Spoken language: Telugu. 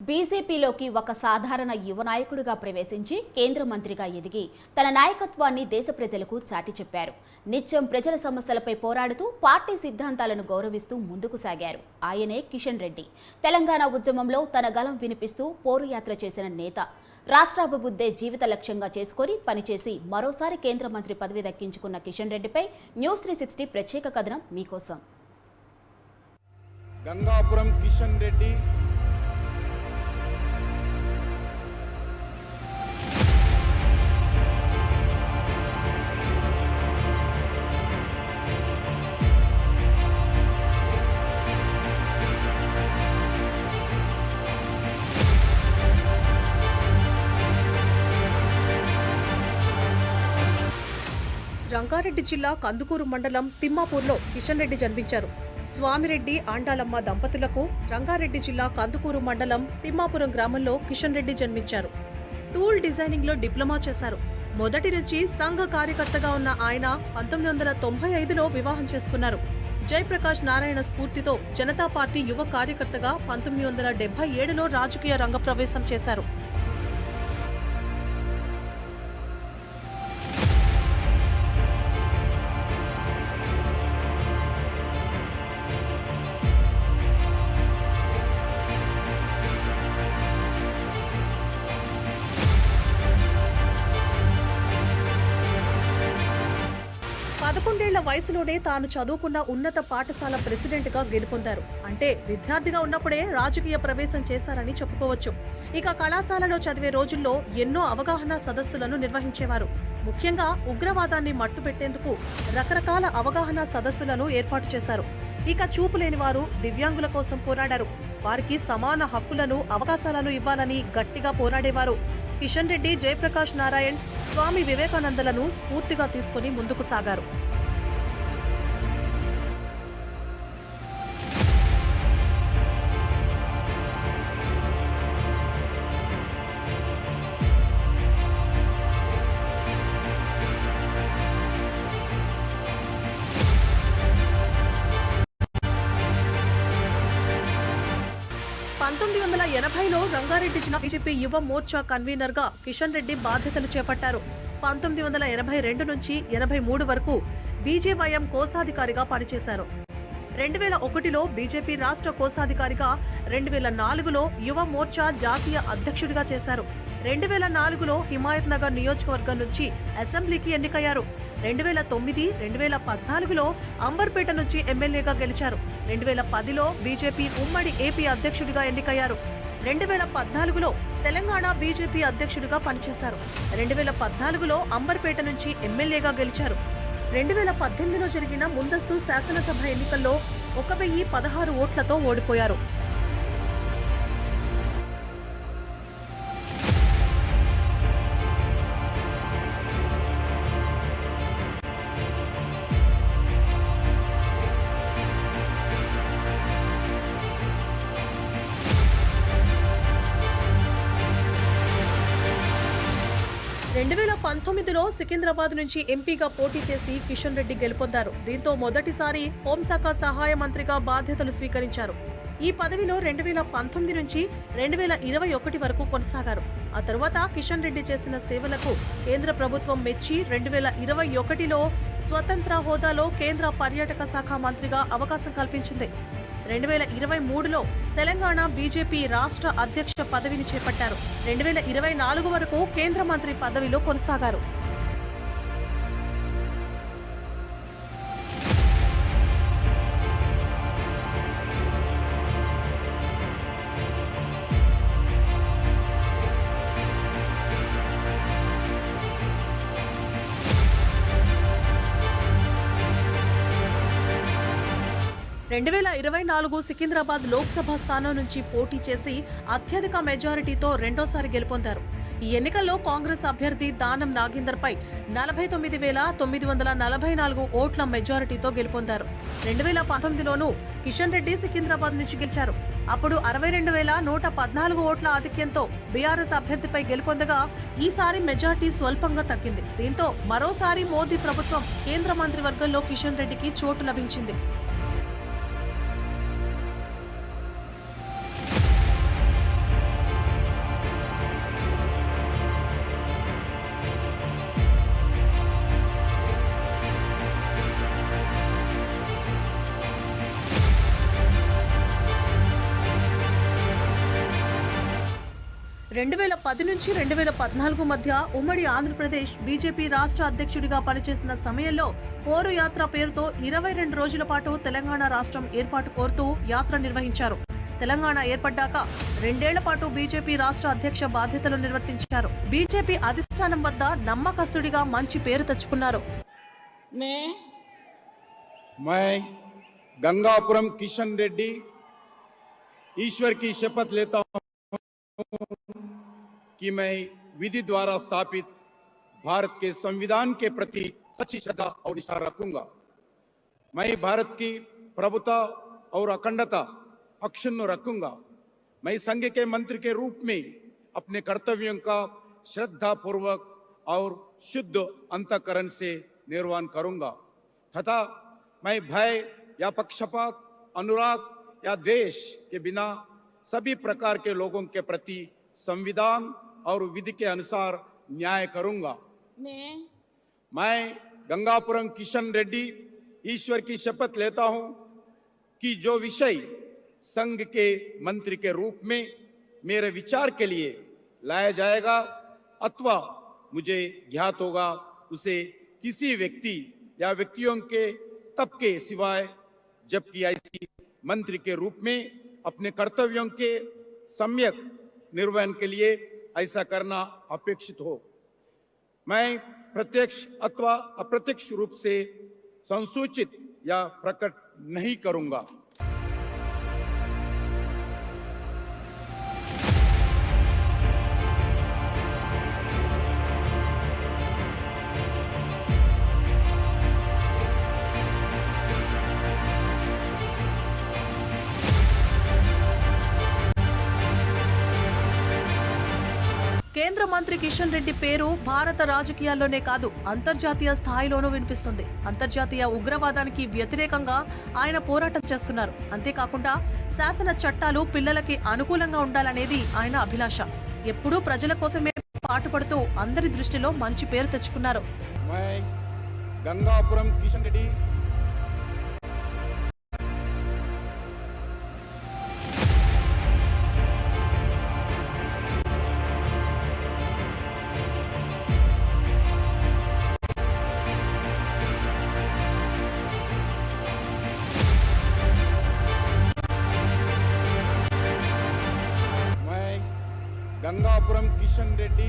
బీజేపీలోకి ఒక సాధారణ యువ నాయకుడిగా ప్రవేశించి కేంద్ర మంత్రిగా ఎదిగి తన నాయకత్వాన్ని దేశ ప్రజలకు చాటి చెప్పారు. నిత్యం ప్రజల సమస్యలపై పోరాడుతూ పార్టీ సిద్ధాంతాలను గౌరవిస్తూ ముందుకు సాగారు. ఆయనే కిషన్ రెడ్డి. తెలంగాణ ఉద్యమంలో తన గళం వినిపిస్తూ పోరుయాత్ర చేసిన నేత. రాష్ట్రాభివృద్ధే జీవిత లక్ష్యంగా చేసుకొని పనిచేసి మరోసారి కేంద్ర మంత్రి పదవి దక్కించుకున్న కిషన్ రెడ్డిపై న్యూస్ 360 ప్రత్యేక కథనం మీకోసం. గంగాపురం కిషన్ రెడ్డి రంగారెడ్డి జిల్లా కందుకూరు మండలం తిమ్మాపూర్లో కిషన్ రెడ్డి జన్మించారు. స్వామిరెడ్డి ఆండాలమ్మ దంపతులకు రంగారెడ్డి జిల్లా కందుకూరు మండలం తిమ్మాపురం గ్రామంలో కిషన్ రెడ్డి జన్మించారు. టూల్ డిజైనింగ్ లో డిప్లొమా చేశారు. మొదటి నుంచి సంఘ కార్యకర్తగా ఉన్న ఆయన 1995లో వివాహం చేసుకున్నారు. జయప్రకాష్ నారాయణ స్ఫూర్తితో జనతా పార్టీ యువ కార్యకర్తగా 1977లో రాజకీయ రంగ ప్రవేశం చేశారు. పదకొండేళ్ల వయసులోనే తాను చదువుకున్న ఉన్నత పాఠశాల ప్రెసిడెంట్గా గెలుపొందారు. అంటే విద్యార్థిగా ఉన్నప్పుడే రాజకీయ ప్రవేశం చేశారని చెప్పుకోవచ్చు. ఇక కళాశాలలో చదివే రోజుల్లో ఎన్నో అవగాహన సదస్సులను నిర్వహించేవారు. ముఖ్యంగా ఉగ్రవాదాన్ని మట్టుపెట్టేందుకు రకరకాల అవగాహన సదస్సులను ఏర్పాటు చేశారు. ఇక చూపులేని వారు, దివ్యాంగుల కోసం పోరాడారు. వారికి సమాన హక్కులను, అవకాశాలను ఇవ్వాలని గట్టిగా పోరాడేవారు. కిషన్ రెడ్డి జయప్రకాష్ నారాయణ్, స్వామి వివేకానందలను స్ఫూర్తిగా తీసుకుని ముందుకు సాగారు. పంతొమ్మిది 1980లో రంగారెడ్డి జిల్లా బీజేపీ యువ మోర్చా కన్వీనర్ గా కిషన్ రెడ్డి బాధ్యతలు చేపట్టారు. 1982 నుంచి 83 వరకు బీజేవైఎం కోశాధికారిగా పనిచేశారు. 2001లో బీజేపీ రాష్ట్ర కోశాధికారిగా, 2004లో యువ మోర్చా జాతీయ అధ్యక్షుడిగా చేశారు. 2004లో హిమాయత్ నగర్ నియోజకవర్గం నుంచి అసెంబ్లీకి ఎన్నికయ్యారు. 2009, 2014లో అంబర్పేట నుంచి ఎమ్మెల్యేగా గెలిచారు. 2010లో బీజేపీ ఉమ్మడి ఏపీ అధ్యక్షుడిగా ఎన్నికయ్యారు. 2014లో తెలంగాణ బీజేపీ అధ్యక్షుడిగా పనిచేశారు. 2014లో అంబర్పేట నుంచి ఎమ్మెల్యేగా గెలిచారు. 2018లో జరిగిన ముందస్తు శాసనసభ ఎన్నికల్లో 1016 ఓట్లతో ఓడిపోయారు. రెండు 2019లో సికింద్రాబాద్ నుంచి ఎంపీగా పోటీ చేసి కిషన్ రెడ్డి గెలుపొందారు. దీంతో మొదటిసారి హోంశాఖ సహాయ మంత్రిగా బాధ్యతలు స్వీకరించారు. ఈ పదవిలో 2019 నుంచి 2021 వరకు కొనసాగారు. ఆ తర్వాత కిషన్ రెడ్డి చేసిన సేవలకు కేంద్ర ప్రభుత్వం మెచ్చి 2021లో స్వతంత్ర హోదాలో కేంద్ర పర్యాటక శాఖ మంత్రిగా అవకాశం కల్పించింది. 2023లో తెలంగాణ బీజేపీ రాష్ట్ర అధ్యక్ష పదవిని చేపట్టారు. 2024 వరకు కేంద్ర మంత్రి పదవిలో కొనసాగారు. రెండు 2024 సికింద్రాబాద్ లోక్సభ స్థానం నుంచి పోటీ చేసి అత్యధిక మెజారిటీతో రెండోసారి గెలుపొందారు. ఈ ఎన్నికల్లో కాంగ్రెస్ అభ్యర్థి దానం నాగేందర్పై 49,944 ఓట్ల మెజారిటీతో గెలుపొందారు. 2019లోనూ కిషన్ రెడ్డి సికింద్రాబాద్ నుంచి గెలిచారు. అప్పుడు 62,114 ఓట్ల ఆధిక్యంతో బీఆర్ఎస్ అభ్యర్థిపై గెలుపొందగా ఈసారి మెజార్టీ స్వల్పంగా తగ్గింది. దీంతో మరోసారి మోదీ ప్రభుత్వం కేంద్ర మంత్రివర్గంలో కిషన్ రెడ్డికి చోటు లభించింది. 2010 నుంచి 2014 మధ్య ఉమ్మడి ఆంధ్రప్రదేశ్ బీజేపీ రాష్ట్ర అధ్యక్షుడిగా పనిచేసిన సమయంలో పోరు యాత్ర పేరుతో 22 రోజుల పాటు తెలంగాణ రాష్ట్రం ఏర్పాటు కోరుతూ యాత్ర నిర్వహించారు. తెలంగాణ ఏర్పడ్డాక 2 ఏళ్ల పాటు బీజేపీ రాష్ట్ర అధ్యక్ష బాధ్యతలు నిర్వర్తించారు. బీజేపీ అధిష్టానం వద్ద నమ్మకస్తుడిగా మంచి పేరు తెచ్చుకున్నారు. मैं गंगापुरम किशन रेड्डी ईश्वर की शपथ लेता हूं कि मैं विधि द्वारा स्थापित भारत के संविधान के प्रति सच्ची श्रद्धा और निष्ठा रखूंगा। मैं भारत की प्रभुता और अखंडता अक्षुण्ण रखूंगा। मैं संघ के मंत्री के रूप में अपने कर्तव्यों का श्रद्धा पूर्वक और शुद्ध अंतःकरण से निर्वहन करूंगा तथा मैं भय या पक्षपात, अनुराग या द्वेष के बिना सभी प्रकार के लोगों के प्रति संविधान और विधि के अनुसार न्याय करूंगा। मैं गंगापुरम किशन रेड्डी ईश्वर की शपथ लेता हूं कि जो विषय संघ के मंत्री के रूप में मेरे विचार के लिए लाया जाएगा अथवा मुझे ज्ञात होगा उसे किसी व्यक्ति या व्यक्तियों के तब के सिवाय जबकि ऐसी मंत्री के रूप में अपने कर्तव्यों के सम्यक निर्वहन के लिए ऐसा करना अपेक्षित हो, मैं प्रत्यक्ष अथवा अप्रत्यक्ष रूप से संसूचित या प्रकट नहीं करूंगा। కేంద్ర మంత్రి కిషన్ రెడ్డి పేరు భారత రాజకీయాల్లోనే కాదు అంతర్జాతీయ స్థాయిలోనూ వినిపిస్తుంది. అంతర్జాతీయ ఉగ్రవాదానికి వ్యతిరేకంగా ఆయన పోరాటం చేస్తున్నారు. అంతేకాకుండా శాసన చట్టాలు పిల్లలకి అనుకూలంగా ఉండాలనేది ఆయన అభిలాష. ఎప్పుడూ ప్రజల కోసమే పాటుపడుతూ అందరి దృష్టిలో మంచి పేరు తెచ్చుకున్నారు. गंगापुरम किशन रेड्डी गंगापुरम किशन रेड्डी